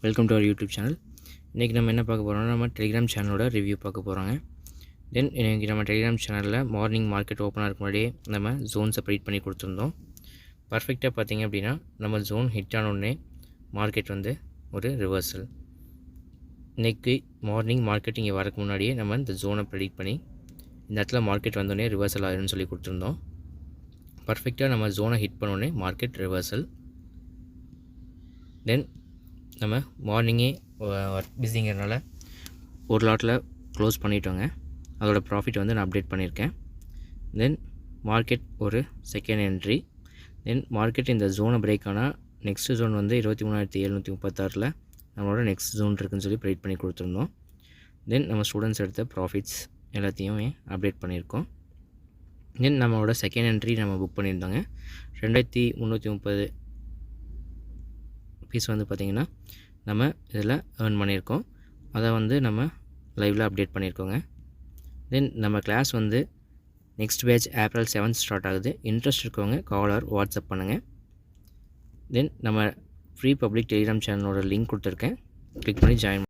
Welcome to our YouTube channel. இன்றைக்கி நம்ம என்ன பார்க்க போகிறோம்னா, நம்ம டெலிகிராம் சேனலோட ரிவ்யூ பார்க்க போகிறோங்க. தென் இன்றைக்கி நம்ம டெலிகிராம் சேனலில் மார்னிங் மார்க்கெட் ஓப்பனாக இருக்க முன்னாடியே நம்ம ஜோன்ஸை ப்ரீட் பண்ணி கொடுத்துருந்தோம். பர்ஃபெக்டாக பார்த்திங்க அப்படின்னா நம்ம ஜோன் ஹிட் ஆனோடனே மார்க்கெட் வந்து ஒரு ரிவர்சல். இன்றைக்கி மார்னிங் மார்க்கெட் இங்கே வரக்கு முன்னாடியே நம்ம இந்த ஜோனை ப்ரெடிக்ட் பண்ணி இந்த இடத்துல மார்க்கெட் வந்தோடனே ரிவர்சல் ஆகிடும்னு சொல்லி கொடுத்துருந்தோம். பர்ஃபெக்டாக நம்ம ஜோனை ஹிட் பண்ணோடனே மார்க்கெட் ரிவர்சல். தென் நம்ம மார்னிங்கே பிஸிங்கிறனால ஒரு லாட்டில் க்ளோஸ் பண்ணிட்டோங்க. அதோட ப்ராஃபிட் வந்து நான் அப்டேட் பண்ணியிருக்கேன். தென் மார்க்கெட் ஒரு செகண்ட் என்ட்ரி. தென் மார்க்கெட் இந்த ஜோனை பிரேக் ஆனால் நெக்ஸ்ட் ஜோன் வந்து 23,736 நம்மளோட நெக்ஸ்ட் ஜோன் இருக்குதுன்னு சொல்லி ப்ரெடிக்ட் பண்ணி கொடுத்துருந்தோம். தென் நம்ம ஸ்டூடெண்ட்ஸ் எடுத்த ப்ராஃபிட்ஸ் எல்லாத்தையும் அப்டேட் பண்ணியிருக்கோம். தென் நம்மளோட செகண்ட் என்ட்ரி நம்ம புக் பண்ணியிருந்தோங்க. 2,330 பீஸ் வந்து பார்த்திங்கன்னா நம்ம இதில் ஏர்ன் பண்ணியிருக்கோம். அதை வந்து நம்ம லைவில் அப்டேட் பண்ணியிருக்கோங்க. தென் நம்ம கிளாஸ் வந்து நெக்ஸ்ட் பேட்ச் April 7 ஸ்டார்ட் ஆகுது. இன்ட்ரெஸ்ட் இருக்கவங்க கால் ஆர் வாட்ஸ்அப் பண்ணுங்கள். தென் நம்ம ஃப்ரீ பப்ளிக் டெலிகிராம் சேனலோட லிங்க் கொடுத்துருக்கேன், கிளிக் பண்ணி ஜாயின்